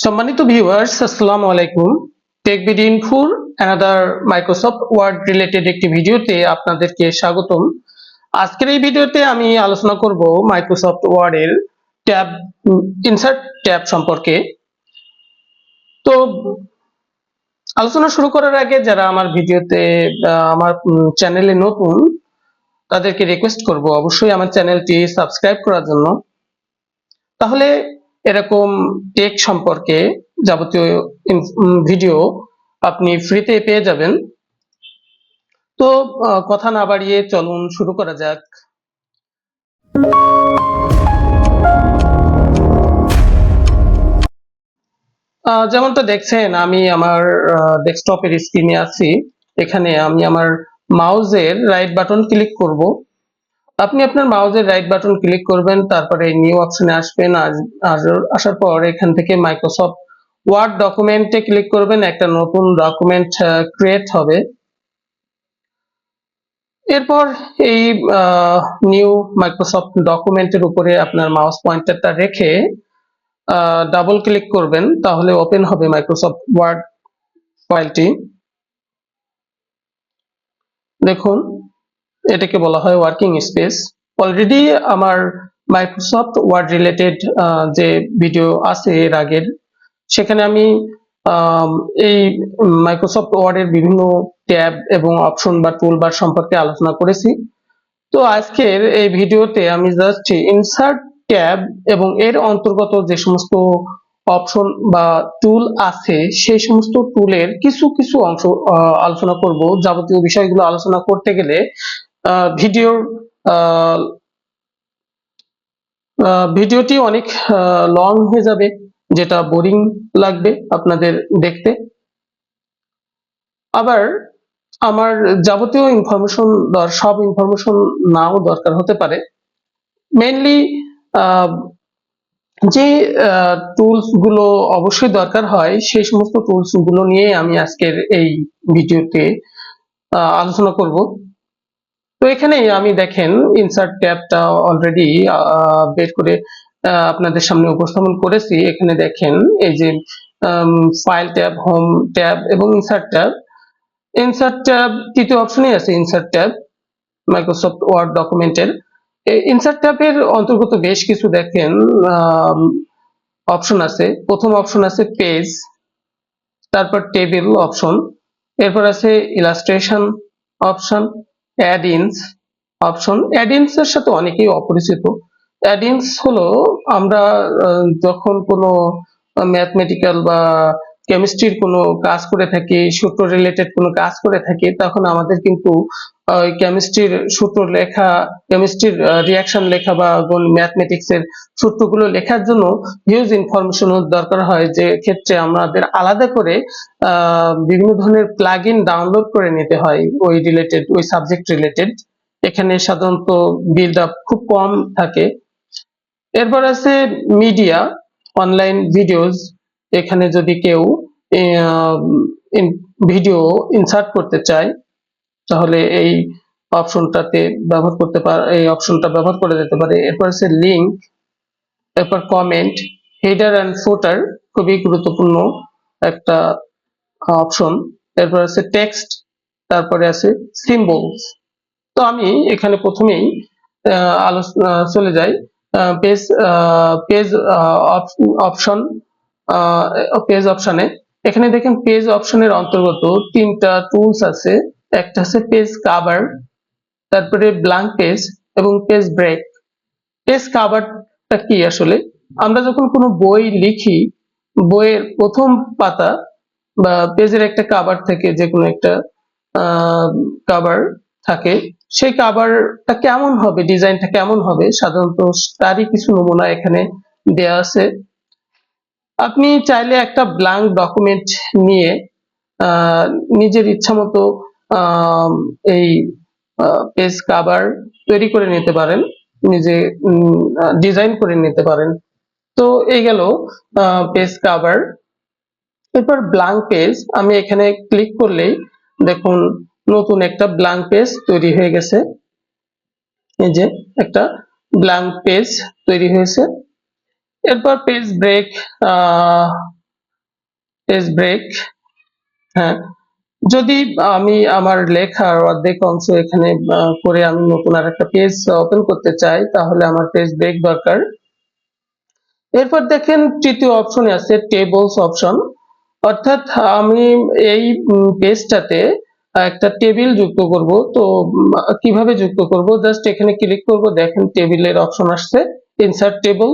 সম্মানিত ভিউয়ার্স, আসসালামু আলাইকুম। টেক বিডি ইনফোর অ্যানাদার মাইক্রোসফট ওয়ার্ড রিলেটেড একটি ভিডিওতে আপনাদেরকে স্বাগতম। আজকের এই ভিডিওতে আমি আলোচনা করব মাইক্রোসফট ওয়ার্ডের ট্যাব ইনসার্ট ট্যাব সম্পর্কে। তো আলোচনা শুরু করার আগে যারা আমার ভিডিওতে আমার চ্যানেলে নতুন, তাদেরকে রিকোয়েস্ট করব অবশ্যই আমার চ্যানেলটি সাবস্ক্রাইব করার জন্য। তাহলে এরকম টেক সম্পর্কে যাবতীয় ভিডিও আপনি ফ্রিতে পেয়ে যাবেন। তো কথা না বাড়িয়ে চলুন শুরু করা যাক। যেমনটা দেখছেন আমি আমার ডেস্কটপের স্ক্রিনে আছি। এখানে আমি আমার মাউসের রাইট বাটন ক্লিক করব। আপনি আপনার মাউসের রাইট বাটন ক্লিক করবেন, তারপরে নিউ অপশনে আসবেন। আসার পর এখান থেকে মাইক্রোসফট ওয়ার্ড ডকুমেন্টে ক্লিক করবেন। একটা নতুন ডকুমেন্ট ক্রিয়েট হবে। এরপর এই নিউ মাইক্রোসফট ডকুমেন্টের উপরে আপনার মাউস পয়েন্টারটা রেখে ডাবল ক্লিক করবেন, তাহলে ওপেন হবে মাইক্রোসফট ওয়ার্ড ফাইলটি। দেখুন, এটাকে বলা হয় ওয়ার্কিং স্পেস। অলরেডি আমার মাইক্রোসফট ওয়ার্ড রিলেটেড যে ভিডিও আছে এর আগের, সেখানে আমি এই মাইক্রোসফট ওয়ার্ডের বিভিন্ন ট্যাব এবং অপশন বা টুলবার সম্পর্কে আলোচনা করেছি। তো আজকের এই ভিডিওতে আমি জাস্ট ইনসার্ট ট্যাব এবং এর অন্তর্গত যে সমস্ত অপশন বা টুল আছে সেই সমস্ত টুলের কিছু কিছু অংশ আলোচনা করব। যাবতীয় বিষয়গুলো আলোচনা করতে গেলে ভিডিওটি অনেক লং হয়ে যাবে, যেটা বোরিং লাগবে আপনাদের দেখতে। আবার আমার যাবতীয় ইনফরমেশন সব ইনফরমেশন নাও দরকার হতে পারে। মেইনলি যে টুলস গুলো অবশ্যই দরকার হয় সেই সমস্ত টুলস গুলো নিয়ে আমি আজকের এই ভিডিওতে আলোচনা করব। তো এখানে আমি দেখেন ইনসার্ট ট্যাবটা অলরেডি বের করে আপনাদের সামনে উপস্থাপন করেছি। এখানে দেখেন এই যে ফাইল ট্যাব, হোম ট্যাব এবং ইনসার্ট ট্যাব। ইনসার্ট ট্যাব তৃতীয় অপশনে আছে ইনসার্ট ট্যাব মাইক্রোসফট ওয়ার্ড ডকুমেন্টের। ইনসার্ট ট্যাবের অন্তর্গত বেশ কিছু দেখেন অপশন আছে। প্রথম অপশন আছে পেজ, তারপর টেবিল অপশন, এরপর আছে ইলাস্ট্রেশন অপশন, অ্যাড-ইনস অপশন। অ্যাড-ইনস এর সাথে অনেকেই অপরিচিত। অ্যাড-ইনস হলো আমরা যখন কোনো ম্যাথমেটিক্যাল বা কেমিস্ট্রির কোনো কাজ করে থাকি, সূত্র রিলেটেড কোনো কাজ করে থাকি, তখন আমাদের কিন্তু কেমিস্ট্রির সূত্র লেখা, কেমিস্ট্রির রিয়াকশন লেখা বা ম্যাথমেটিক্স এর সূত্রগুলো লেখার জন্য হিউজ ইনফরমেশন দরকার হয়, যে ক্ষেত্রে আমাদের আলাদা করে বিভিন্ন ধরনের প্লাগইন ডাউনলোড করে নিতে হয় ওই রিলেটেড, ওই সাবজেক্ট রিলেটেড। এখানে সাধারণত বিল্ড আপ খুব কম থাকে। এরপর আছে মিডিয়া, অনলাইন ভিডিওস। এখানে যদি কেউ ভিডিও ইনসার্ট করতে চায় তাহলে এই অপশনটাতে ব্যবহার করতে পারে, এই অপশনটা ব্যবহার করে যেতে পারে। এরপর আছে লিংক, এরপর কমেন্ট, হেডার এন্ড ফুটার, খুবই গুরুত্বপূর্ণ একটা অপশন। এরপর আছে টেক্সট, তারপরে আছে সিম্বলস। তো আমি এখানে প্রথমেই আলোচনা চলে যাই পেজ পেজ অপশন পেজ অপশনে। এখানে দেখেন পেজ অপশনের অন্তর্গত তিনটা টুলস আছে। একটা আছে পেজ কাভার, তারপরে ব্ল্যাঙ্ক পেজ এবং পেজ ব্রেক। পেজ কাভারটা কি আসলে? আমরা যখন কোনো বই লিখি, বইয়ের প্রথম পাতা বা পেজের একটা কাভার থেকে, যে কোনো একটা কাভার থাকে, সেই কাভারটা কেমন হবে, ডিজাইনটা কেমন হবে, সাধারণত তারই কিছু নমুনা এখানে দেয়া আছে। আপনি চাইলে একটা ব্ল্যাঙ্ক ডকুমেন্ট নিয়ে নিজের ইচ্ছা মতো এই পেজ কাভার তৈরি করে নিতে পারেন, নিজে ডিজাইন করে নিতে পারেন। তো এই গেল পেজ কাভার। এরপর ব্ল্যাঙ্ক পেজ, আমি এখানে ক্লিক করলেই দেখুন নতুন একটা ব্ল্যাঙ্ক পেজ তৈরি হয়ে গেছে। এই যে একটা ব্ল্যাঙ্ক পেজ তৈরি হয়েছে। এরপর পেজ ব্রেক, পেজ ব্রেক। হ্যাঁ, যদি আমি আমার লেখার অর্ধেক অংশ এখানে করে আমি নতুন আর একটা পেজ ওপেন করতে চাই, তাহলে আমার পেজ ব্রেক দরকার। এরপর দেখেন তৃতীয় অপশনে আছে টেবলস অপশন, অর্থাৎ আমি এই পেজটাতে একটা টেবিল যুক্ত করব। তো কিভাবে যুক্ত করব, জাস্ট এখানে ক্লিক করব, দেখেন টেবিলের অপশন আসছে, ইনসার্ট টেবল।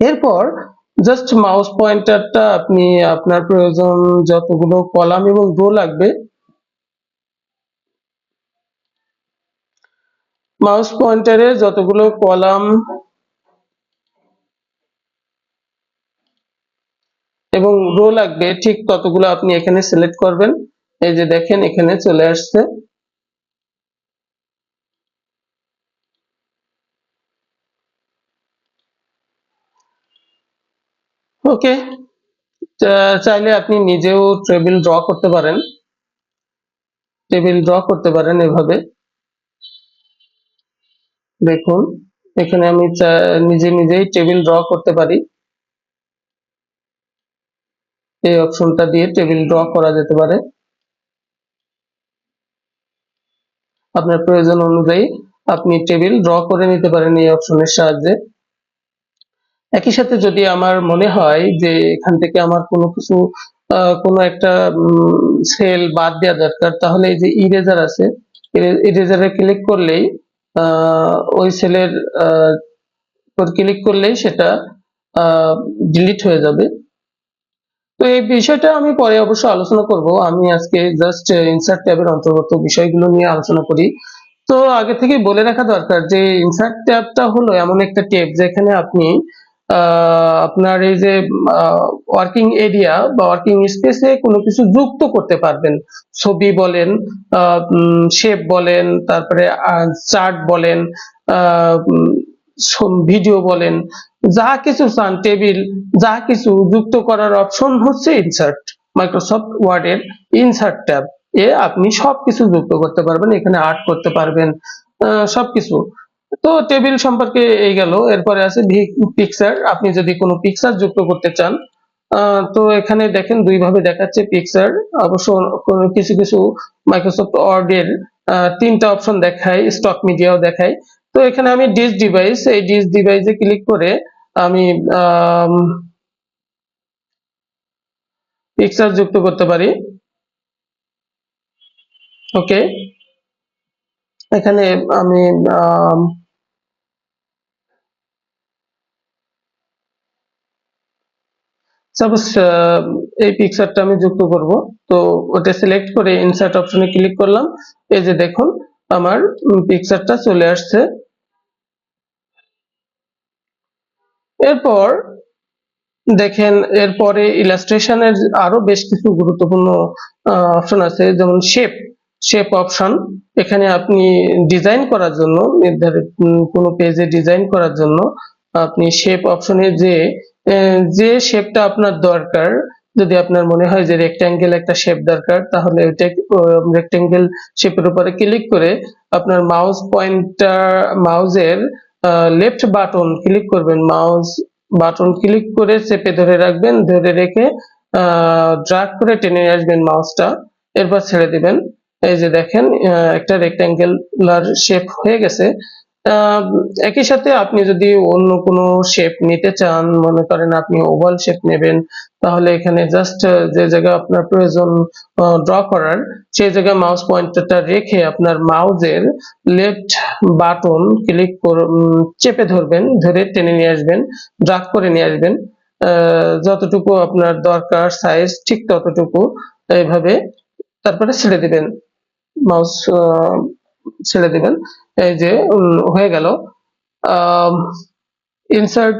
এরপর জাস্ট মাউস পয়েন্টারটা আপনি আপনার প্রয়োজন যতগুলো কলাম এবং রো লাগবে, মাউস পয়েন্টারে যতগুলো কলাম এবং রো লাগবে ঠিক ততগুলো আপনি এখানে সিলেক্ট করবেন। এই যে দেখেন এখানে চলে আসছে। ওকে, চাইলে আপনি নিজেও টেবিল ড্র করতে পারেন, এভাবে। দেখুন এখানে আমি নিজেই টেবিল ড্র করতে পারি, এই অপশনটা দিয়ে টেবিল ড্র করা যেতে পারে আপনার প্রয়োজন অনুযায়ী। আপনি টেবিল ড্র করে নিতে পারেন এই অপশনের সাহায্যে। একই সাথে যদি আমার মনে হয় যে এখান থেকে আমার কোনো কিছু কোনো একটা সেল বাদ দেওয়া দরকার, তাহলে এই যে ইরেজার আছে, ইরেজারে ক্লিক করলেই ওই সেলের উপর ক্লিক করলেই সেটা ডিলিট হয়ে যাবে। তো এই বিষয়টা আমি পরে অবশ্য আলোচনা করব, আমি আজকে জাস্ট ইনসার্ট ট্যাবের অন্তর্গত বিষয়গুলো নিয়ে আলোচনা করি। তো আগে থেকে বলে রাখা দরকার যে ইনসার্ট ট্যাবটা হলো এমন একটা ট্যাব যেখানে আপনি আপনার এই যে ওয়ার্কিং এরিয়া বা ওয়ার্কিং স্পেসে কোনো কিছু যুক্ত করতে পারবেন। ছবি বলেন, শেপ বলেন, তারপরে চার্ট বলেন, ভিডিও বলেন, যা কিছু চান, টেবিল, যা কিছু যুক্ত করার অপশন হচ্ছে ইনসার্ট। মাইক্রোসফট ওয়ার্ডের ইনসার্ট ট্যাব এ আপনি সবকিছু যুক্ত করতে পারবেন, এখানে আর্ট করতে পারবেন, সবকিছু। তো টেবিল সম্পর্কে এই গেল। এরপরে আছে পিকচার, আপনি যদি কোনো পিকচার যুক্ত করতে চান, তো এখানে দেখেন দুই ভাবে দেখাচ্ছে পিকচার। অবশ্য কিছু কিছু মাইক্রোসফট ওয়ার্ডের তিনটা অপশন দেখায়, স্টক মিডিয়াও দেখায়। তো এখানে আমি ডিস ডিভাইস, এই ডিস ডিভাইসে ক্লিক করে আমি পিকচার যুক্ত করতে পারি। ওকে, এখানে আমি সাপোজ এই পিকচারটা আমি যুক্ত করব। তো ওটা সিলেক্ট করে ইনসার্ট অপশনে ক্লিক করলাম, এই যে দেখুন আমার পিকচারটা চলে আসছে। এরপর দেখেন এরপরে ইলাস্ট্রেশনের আরো বেশ কিছু গুরুত্বপূর্ণ অপশন আছে, যেমন শেপ অপশন। এখানে আপনি ডিজাইন করার জন্য, নির্ধারিত কোনো পেজে ডিজাইন করার জন্য আপনি শেপ অপশনে যে শেপটা আপনার দরকার, যদি আপনার মনে হয় যে রেক্ট্যাঙ্গেল একটা শেপ দরকার, তাহলে ওইটা রেক্ট্যাঙ্গেল শেপের উপরে ক্লিক করে আপনার মাউসের লেফট বাটন ক্লিক করবেন, মাউস বাটন ক্লিক করে চেপে ধরে রাখবেন, ধরে রেখে ড্র্যাগ করে টেনে নিয়ে আসবেন মাউসটা, এরপর ছেড়ে দিবেন। এই যে দেখেন একটা রেক্ট্যাঙ্গুলার শেপ হয়ে গেছে। একই সাথে আপনি যদি অন্য কোনো শেপ নিতে চান, মনে করেন আপনি ওভাল শেপ নেবেন, তাহলে এখানে জাস্ট যে জায়গায় আপনার প্রয়োজন ড্র করার, সেই জায়গায় মাউস পয়েন্টারটা রেখে আপনার মাউসের লেফট বাটন ক্লিক করে চেপে ধরবেন, ধরে টেনে নিয়ে আসবেন, ড্র্যাগ করে নিয়ে আসবেন যতটুকু আপনার দরকার সাইজ, ঠিক ততটুকু এইভাবে, তারপরে ছেড়ে দিবেন মাউস, ছেড়ে দিবেন। এই যে হয়ে গেল ইনসার্ট।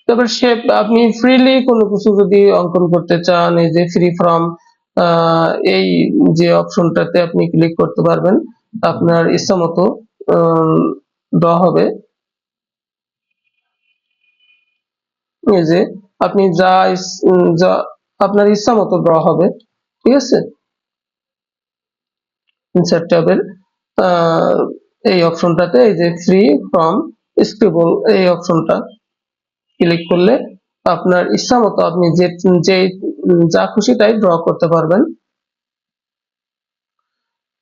তারপর শেপ, আপনি ফ্রিলি কোনো কিছু যদি অঙ্কন করতে চান, এই যে ফ্রি ফ্রম, এই যে অপশনটাতে আপনি ক্লিক করতে পারবেন, আপনার ইচ্ছা মতো ড্র হবে। এই যে আপনি যা আপনার ইচ্ছা মতো ড্র হবে, ঠিক আছে। ইনসার্ট ট্যাবের এই অপশনটাতে এই যে ফ্রি ফ্রম স্ক্রিবল, এই অপশনটা ক্লিক করলে আপনার ইচ্ছা মতো আপনি যে যা খুশি তাই ড্র করতে পারবেন।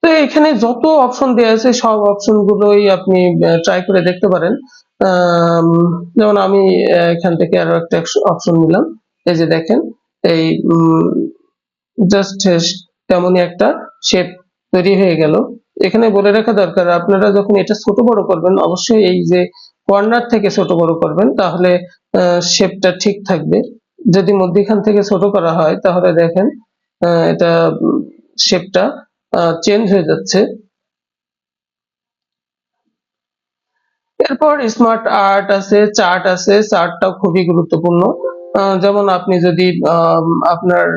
তো এখানে যত অপশন দেওয়া আছে সব অপশন গুলোই আপনি ট্রাই করে দেখতে পারেন। আম, যেমন আমি এখান থেকে আরো একটা অপশন নিলাম। এই যে দেখেন, এই জাস্ট তেমনই একটা শেপ তৈরি হয়ে গেল। এখানে বলে রাখা দরকার, আপনারা যখন এটা ছোট বড় করবেন অবশ্যই এই যে কর্নার থেকে ছোট বড় করবেন, তাহলে শেপটা ঠিক থাকবে। যদি মধ্যখান থেকে ছোট করা হয় তাহলে দেখেন এটা শেপটা চেঞ্জ হয়ে যাচ্ছে। এরপর স্মার্ট আর্ট আছে, চার্ট আছে। চার্টটাও খুবই গুরুত্বপূর্ণ। যেমন আপনি যদি আপনার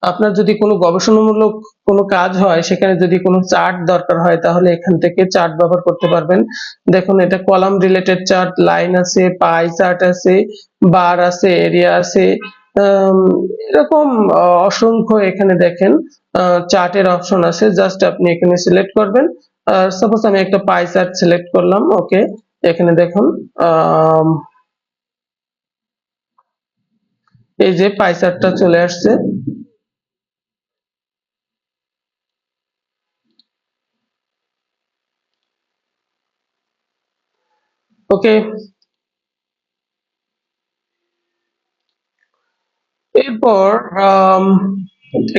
আপনার যদি কোনো গবেষণামূলক কোনো কাজ হয়, সেখানে যদি কোনো চার্ট দরকার হয় তাহলে এখান থেকে চার্ট ব্যবহার করতে পারবেন। দেখুন, এটা কলাম রিলেটেড চার্ট, লাইন আছে, পাই চার্ট আছে, বার আছে, এরিয়া আছে। আম, এরকম অসংখ্য এখানে দেখেন চার্টের অপশন আছে। জাস্ট আপনি এখানে সিলেক্ট করবেন। সাপোজ আমি একটা পাই চার্ট সিলেক্ট করলাম, ওকে। এখানে দেখুন এই যে পাই চার্টটা চলে আসছে। ওকে, এরপর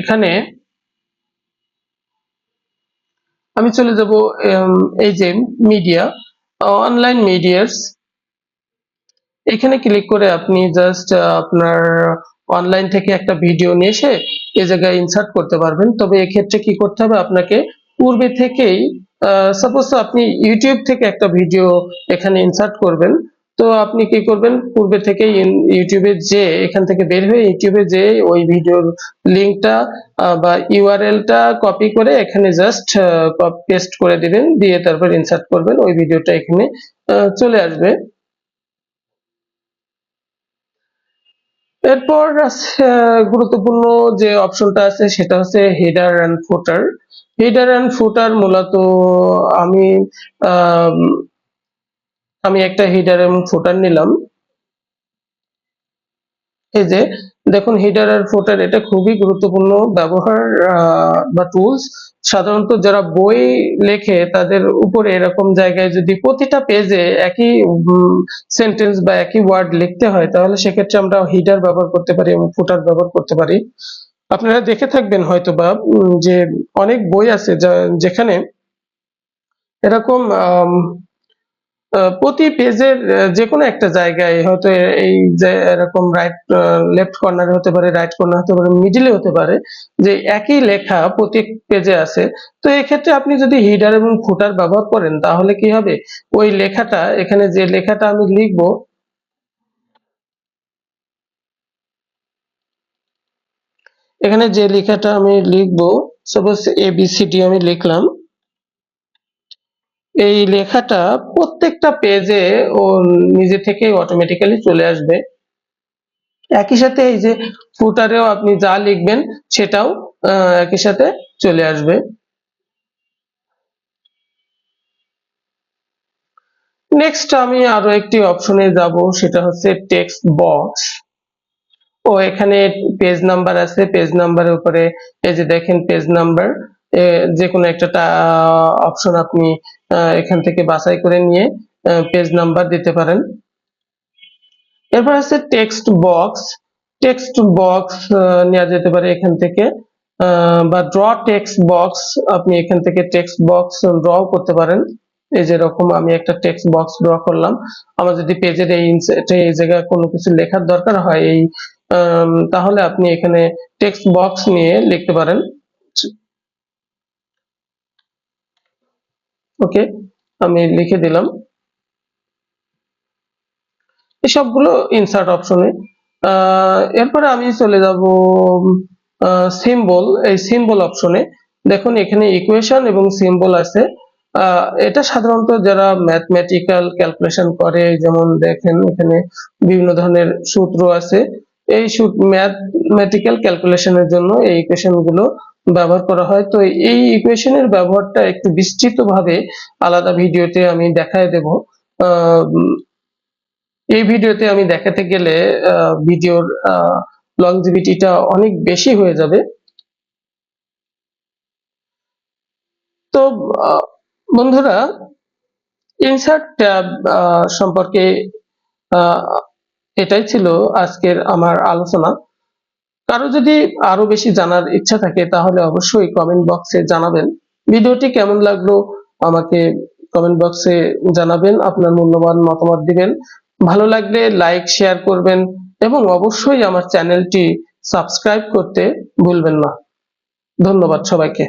এখানে আমি চলে যাব এই যে মিডিয়া, অনলাইন মিডিয়াস। এখানে ক্লিক করে আপনি জাস্ট আপনার অনলাইন থেকে একটা ভিডিও নিয়ে এসে এই জায়গায় ইনসার্ট করতে পারবেন। তবে এক্ষেত্রে কি করতে হবে, আপনাকে পূর্বে থেকেই সাপোজ আপনি ইউটিউব থেকে একটা ভিডিও এখানে ইনসার্ট করবেন, তো আপনি কি করবেন, পূর্বে থেকেই ইউটিউবে যে এখান থেকে বের হয়ে ইউটিউবে যে ওই ভিডিওর লিঙ্কটা বা ইউআরএলটা কপি করে এখানে জাস্ট পেস্ট করে দিবেন, দিয়ে তারপর ইনসার্ট করবেন, ওই ভিডিওটা এখানে চলে আসবে। এরপর গুরুত্বপূর্ণ যে অপশনটা আছে সেটা হচ্ছে header and footer. Header and footer মূলত আমি আম, আমি একটা হেডার এবং ফুটার নিলাম। এই যে দেখুন, হেডার আর ফুটার এটা খুবই গুরুত্বপূর্ণ ব্যবহার বা টুলস। সাধারণত যারা বই লেখে তাদের উপরে এরকম জায়গায় যদি প্রতিটা পেজে একই সেন্টেন্স বা একই ওয়ার্ড লিখতে হয়, তাহলে সেক্ষেত্রে আমরা হেডার ব্যবহার করতে পারি এবং ফুটার ব্যবহার করতে পারি। আপনারা দেখে থাকবেন হয়তোবা যে অনেক বই আছে যেখানে এরকম প্রতি পেজের যেকোনো একটা জায়গায় হয়তো এই যে এরকম রাইট লেফট কর্নারে হতে পারে, রাইট কর্নার হতে পারে, মিডিলে হতে পারে, যে একই লেখা প্রত্যেক পেজে আছে। তো এক্ষেত্রে আপনি যদি হিডার এবং ফুটার ব্যবহার করেন তাহলে কি হবে, ওই লেখাটা এখানে যে লেখাটা আমি লিখবো, এখানে যে লেখাটা আমি লিখবো, সাপোজ এবিসিডি আমি লিখলাম, এই লেখাটা প্রত্যেকটা পেজে ও নিজে থেকে অটোমেটিক্যালি চলে আসবে। একই সাথে এই যে ফুটারেও আপনি যা লিখবেন সেটাও একই সাথে চলে আসবে। নেক্সট আমি আরো একটি অপশনে যাব, সেটা হচ্ছে টেক্সট বক্স। ও এখানে পেজ নাম্বার আছে, পেজ নাম্বারের উপরে এই যে দেখেন পেজ নাম্বার, যে কোনো একটা অপশন আপনি এখান থেকে বাছাই করে নিয়ে পেজ নাম্বার দিতে পারেন। এরপর আছে টেক্সট বক্স। টেক্সট বক্স নেওয়া যেতে পারে এখান থেকে, বা ড্র টেক্সট বক্স, আপনি এখান থেকে টেক্সট বক্স ড্র করতে পারেন। এই যে এরকম আমি একটা টেক্সট বক্স ড্র করলাম। আমার যদি পেজের এই জায়গায় কোনো কিছু লেখার দরকার হয় এই তাহলে আপনি এখানে টেক্সট বক্স নিয়ে লিখতে পারেন। ওকে, আমি লিখে দিলাম। এই সবগুলো ইনসার্ট অপশনে। এরপরে আমি চলে যাব সিম্বল। এই সিম্বল অপশনে দেখুন এখানে ইকুয়েশন এবং সিম্বল আছে। এটা সাধারণত যারা ম্যাথমেটিক্যাল ক্যালকুলেশন করে, যেমন দেখেন এখানে বিভিন্ন ধরনের সূত্র আছে, এই ম্যাথমেটিক্যাল ক্যালকুলেশনের জন্য এই ইকুয়েশন গুলো ব্যবহার করা হয়। তো এই ইকুয়েশনের ব্যবহারটা একটু বিস্তৃতভাবে আলাদা ভিডিওতে আমি দেখায় দেব। আহ এই ভিডিওতে আমি দেখাতে গেলে ভিডিওর লংজিভিটিটা অনেক বেশি হয়ে যাবে। তো বন্ধুরা, ইনসার্ট ট্যাব সম্পর্কে এটাই ছিল আজকের আমার আলোচনা। কারো যদি আরো বেশি জানার ইচ্ছা থাকে তাহলে অবশ্যই কমেন্ট বক্সে জানাবেন। ভিডিওটি কেমন লাগলো আমাকে কমেন্ট বক্সে জানাবেন, আপনার মূল্যবান মতামত দিবেন। ভালো লাগলে লাইক শেয়ার করবেন এবং অবশ্যই আমার চ্যানেলটি সাবস্ক্রাইব করতে ভুলবেন না। ধন্যবাদ সবাইকে।